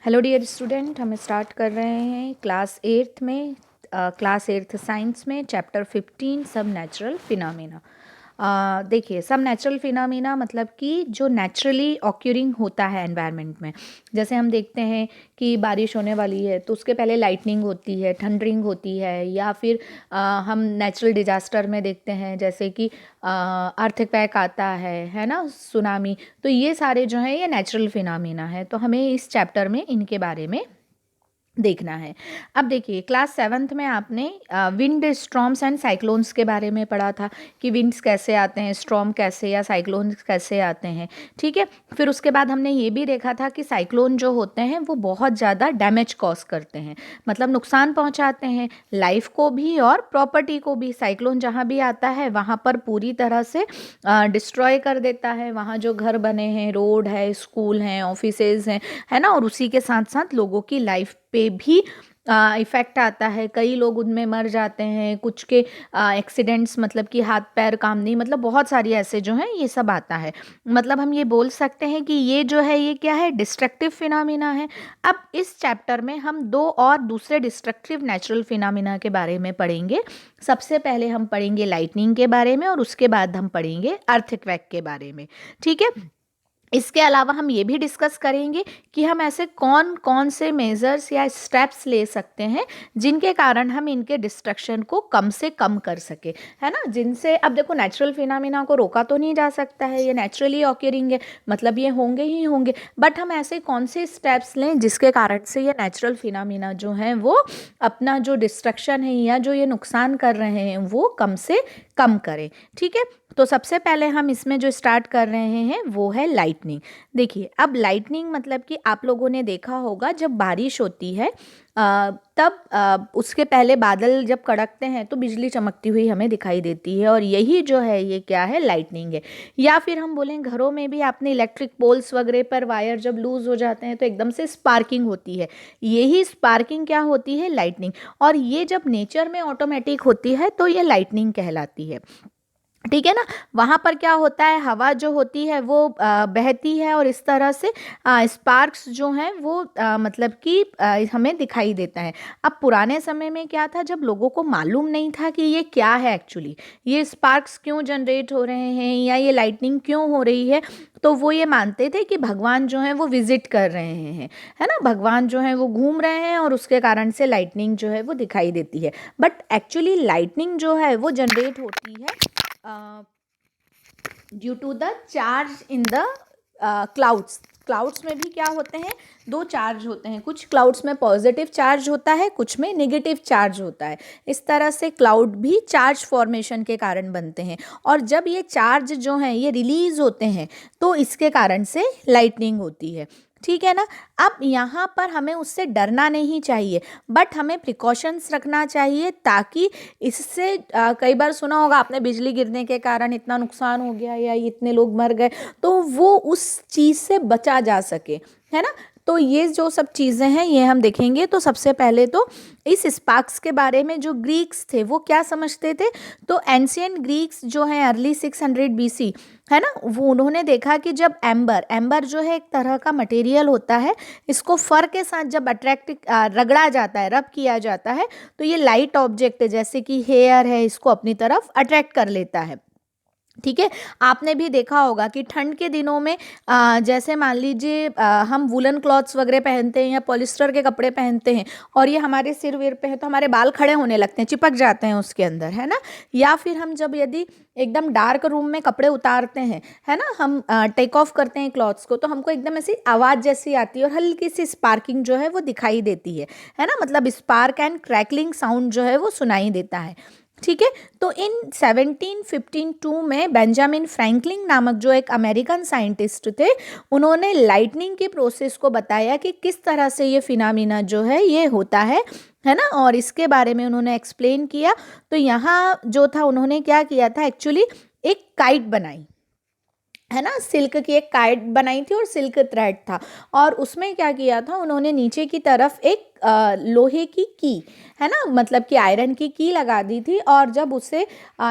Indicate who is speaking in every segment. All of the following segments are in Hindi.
Speaker 1: हेलो डियर स्टूडेंट, हम स्टार्ट कर रहे हैं क्लास एट्थ साइंस में चैप्टर 15 सब नेचुरल फिनोमेना। देखिए, सब नेचुरल फिनोमेना मतलब कि जो नेचुरली ऑक्यूरिंग होता है एनवायरनमेंट में। जैसे हम देखते हैं कि बारिश होने वाली है तो उसके पहले लाइटनिंग होती है, थंडरिंग होती है, या फिर हम नेचुरल डिजास्टर में देखते हैं जैसे कि अर्थक्वेक आता है ना, सुनामी। तो ये सारे जो हैं ये नेचुरल फिनोमेना है, तो हमें इस चैप्टर में इनके बारे में देखना है। अब देखिए, क्लास सेवन्थ में आपने विंड स्टॉर्म्स एंड साइक्लोन्स के बारे में पढ़ा था कि विंड्स कैसे आते हैं, स्टॉर्म कैसे या साइक्लोन्स कैसे आते हैं। ठीक है, फिर उसके बाद हमने ये भी देखा था कि साइक्लोन जो होते हैं वो बहुत ज़्यादा डैमेज कॉज करते हैं, मतलब नुकसान पहुंचाते हैं लाइफ को भी और प्रॉपर्टी को भी। साइक्लोन जहाँ भी आता है वहाँ पर पूरी तरह से डिस्ट्रॉय कर देता है, वहाँ जो घर बने हैं, रोड है, स्कूल हैं, ऑफिसेज हैं, है ना, और उसी के साथ साथ लोगों की लाइफ पे भी इफ़ेक्ट आता है। कई लोग उनमें मर जाते हैं, कुछ के एक्सीडेंट्स, मतलब कि हाथ पैर काम नहीं, मतलब बहुत सारी ऐसे जो हैं ये सब आता है। मतलब हम ये बोल सकते हैं कि ये जो है ये क्या है, डिस्ट्रक्टिव फिनोमिना है। अब इस चैप्टर में हम दो और दूसरे डिस्ट्रक्टिव नेचुरल फिनोमिना के बारे में पढ़ेंगे। सबसे पहले हम पढ़ेंगे लाइटनिंग के बारे में और उसके बाद हम पढ़ेंगे अर्थक्वेक के बारे में। ठीक है, इसके अलावा हम ये भी डिस्कस करेंगे कि हम ऐसे कौन कौन से मेजर्स या स्टेप्स ले सकते हैं जिनके कारण हम इनके डिस्ट्रक्शन को कम से कम कर सके, है ना। जिनसे, अब देखो, नेचुरल फिनोमिना को रोका तो नहीं जा सकता है, ये नेचुरली ऑक्यूरिंग है, मतलब ये होंगे ही होंगे, बट हम ऐसे कौन से स्टेप्स लें जिसके कारण से ये नेचुरल फिनोमिना जो है वो अपना जो डिस्ट्रक्शन है या जो ये नुकसान कर रहे हैं वो कम से कम करें। ठीक है, तो सबसे पहले हम इसमें जो स्टार्ट कर रहे हैं वो है लाइटनिंग। देखिए, अब लाइटनिंग मतलब कि आप लोगों ने देखा होगा जब बारिश होती है तब उसके पहले बादल जब कड़कते हैं तो बिजली चमकती हुई हमें दिखाई देती है, और यही जो है ये क्या है, लाइटनिंग है। या फिर हम बोलें घरों में भी आपने इलेक्ट्रिक पोल्स वगैरह पर वायर जब लूज हो जाते हैं तो एकदम से स्पार्किंग होती है, यही स्पार्किंग क्या होती है, लाइटनिंग। और ये जब नेचर में ऑटोमेटिक होती है तो ये लाइटनिंग कहलाती है। ठीक है ना, वहाँ पर क्या होता है, हवा जो होती है वो बहती है और इस तरह से स्पार्क्स जो हैं वो मतलब कि हमें दिखाई देता है। अब पुराने समय में क्या था, जब लोगों को मालूम नहीं था कि ये क्या है एक्चुअली, ये स्पार्क्स क्यों जनरेट हो रहे हैं या ये लाइटनिंग क्यों हो रही है, तो वो ये मानते थे कि भगवान जो है वो विजिट कर रहे हैं, है ना, भगवान जो है वो घूम रहे हैं और उसके कारण से लाइटनिंग जो है वो दिखाई देती है। बट एक्चुअली लाइटनिंग जो है वो जनरेट होती है due to the charge in the clouds. Clouds में भी क्या होते हैं, दो चार्ज होते हैं, कुछ क्लाउड्स में पॉजिटिव चार्ज होता है, कुछ में नेगेटिव चार्ज होता है। इस तरह से क्लाउड भी चार्ज फॉर्मेशन के कारण बनते हैं, और जब ये चार्ज जो हैं ये रिलीज होते हैं तो इसके कारण से लाइटनिंग होती है। ठीक है ना। अब यहाँ पर हमें उससे डरना नहीं चाहिए, बट हमें प्रिकॉशंस रखना चाहिए, ताकि इससे कई बार सुना होगा आपने, बिजली गिरने के कारण इतना नुकसान हो गया या इतने लोग मर गए, तो वो उस चीज़ से बचा जा सके, है ना। तो ये जो सब चीज़ें हैं ये हम देखेंगे। तो सबसे पहले तो इस स्पार्क्स के बारे में जो ग्रीक्स थे वो क्या समझते थे, तो एंशियंट ग्रीक्स जो हैं अर्ली 600 BC, है ना, वो उन्होंने देखा कि जब एम्बर जो है एक तरह का मटेरियल होता है, इसको फर के साथ जब रगड़ा जाता है, रब किया जाता है, तो ये लाइट ऑब्जेक्ट है जैसे कि हेयर है, इसको अपनी तरफ अट्रैक्ट कर लेता है। ठीक है, आपने भी देखा होगा कि ठंड के दिनों में जैसे मान लीजिए हम वुलन क्लॉथ्स वगैरह पहनते हैं या पॉलिस्टर के कपड़े पहनते हैं, और ये हमारे सिर विर पे है तो हमारे बाल खड़े होने लगते हैं, चिपक जाते हैं उसके अंदर, है ना। या फिर हम जब यदि एकदम डार्क रूम में कपड़े उतारते हैं, है ना, हम टेक ऑफ करते हैं क्लॉथ्स को, तो हमको एकदम ऐसी आवाज़ जैसी आती है और हल्की सी स्पार्किंग जो है वो दिखाई देती है ना, मतलब स्पार्क एंड क्रैकलिंग साउंड जो है वो सुनाई देता है। ठीक है, तो इन 1752 में बेंजामिन फ्रैंकलिन नामक जो एक अमेरिकन साइंटिस्ट थे, उन्होंने लाइटनिंग के प्रोसेस को बताया कि किस तरह से ये फिनोमिना जो है ये होता है ना, और इसके बारे में उन्होंने एक्सप्लेन किया। तो यहाँ जो था, उन्होंने क्या किया था, एक्चुअली एक काइट बनाई, है ना, सिल्क की एक काइट बनाई थी और सिल्क थ्रेड था, और उसमें क्या किया था उन्होंने, नीचे की तरफ एक लोहे की है ना, मतलब कि आयरन की लगा दी थी। और जब उसे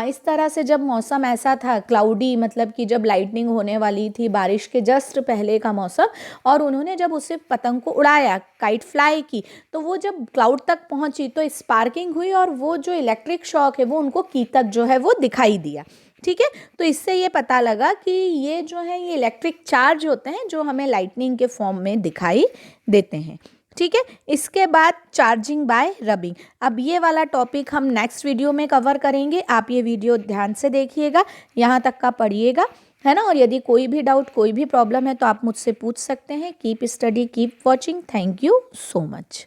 Speaker 1: इस तरह से, जब मौसम ऐसा था क्लाउडी, मतलब कि जब लाइटनिंग होने वाली थी, बारिश के जस्ट पहले का मौसम, और उन्होंने जब उसे पतंग को उड़ाया, काइट फ्लाई की, तो वो जब क्लाउड तक पहुंची तो स्पार्किंग हुई, और वो जो इलेक्ट्रिक शॉक है वो उनको की तक जो है वो दिखाई दिया। ठीक है, तो इससे ये पता लगा कि ये जो है ये इलेक्ट्रिक चार्ज होते हैं जो हमें लाइटनिंग के फॉर्म में दिखाई देते हैं। ठीक है, इसके बाद चार्जिंग बाय रबिंग। अब ये वाला टॉपिक हम नेक्स्ट वीडियो में कवर करेंगे। आप ये वीडियो ध्यान से देखिएगा, यहाँ तक का पढ़िएगा, है ना। और यदि कोई भी डाउट, कोई भी प्रॉब्लम है तो आप मुझसे पूछ सकते हैं। Keep study, keep watching. Thank you so much.